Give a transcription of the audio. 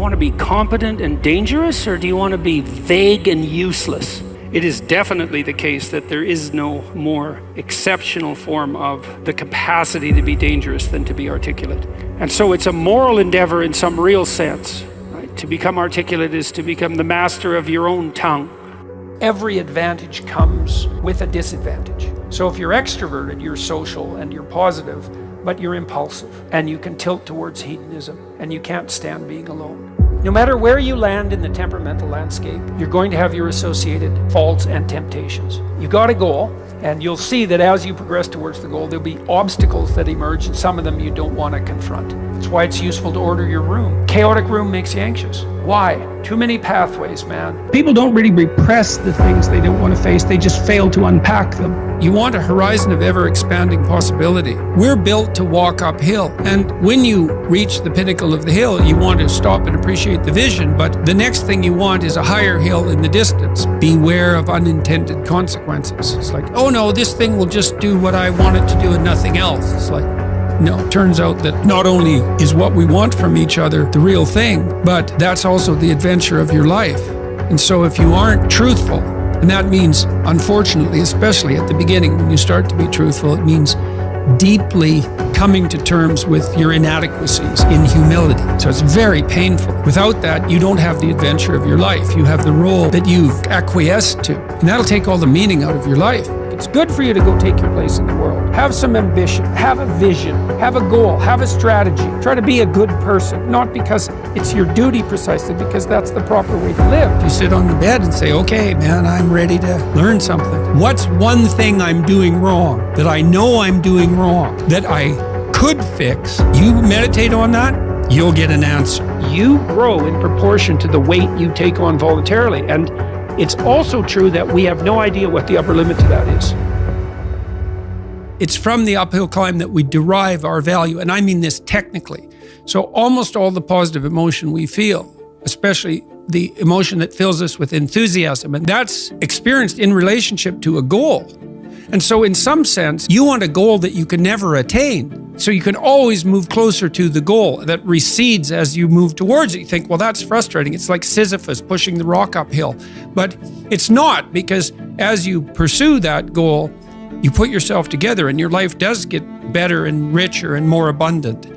want to be competent and dangerous, or do you want to be vague and useless? It is definitely the case that there is no more exceptional form of the capacity to be dangerous than to be articulate. And so it's a moral endeavor in some real sense. Right? To become articulate is to become the master of your own tongue. Every advantage comes with a disadvantage. So if you're extroverted, you're social and you're positive, but you're impulsive and you can tilt towards hedonism and you can't stand being alone. No matter where you land in the temperamental landscape, you're going to have your associated faults and temptations. You got a goal, and you'll see that as you progress towards the goal, there'll be obstacles that emerge, and some of them you don't want to confront. That's why it's useful to order your room. Chaotic room makes you anxious. Why? Too many pathways, man. People don't really repress the things they don't want to face, they just fail to unpack them. You want a horizon of ever-expanding possibility. We're built to walk uphill, and when you reach the pinnacle of the hill, you want to stop and appreciate the vision, but the next thing you want is a higher hill in the distance. Beware of unintended consequences. It's like, oh no, this thing will just do what I want it to do and nothing else. It's like, no, it turns out that not only is what we want from each other the real thing, but that's also the adventure of your life. And so if you aren't truthful, and that means, unfortunately, especially at the beginning, when you start to be truthful, it means deeply coming to terms with your inadequacies in humility. So it's very painful. Without that, you don't have the adventure of your life. You have the role that you've acquiesced to, and that'll take all the meaning out of your life. It's good for you to go take your place in the world. Have some ambition, have a vision, have a goal, have a strategy. Try to be a good person, not because it's your duty precisely, because that's the proper way to live. You sit on the bed and say, okay, man, I'm ready to learn something. What's one thing I'm doing wrong, that I know I'm doing wrong, that I could fix? You meditate on that, you'll get an answer. You grow in proportion to the weight you take on voluntarily. And it's also true that we have no idea what the upper limit to that is. It's from the uphill climb that we derive our value, and I mean this technically. So almost all the positive emotion we feel, especially the emotion that fills us with enthusiasm, and that's experienced in relationship to a goal. And so in some sense, you want a goal that you can never attain. So you can always move closer to the goal that recedes as you move towards it. You think, well, that's frustrating. It's like Sisyphus pushing the rock uphill. But it's not, because as you pursue that goal, you put yourself together and your life does get better and richer and more abundant.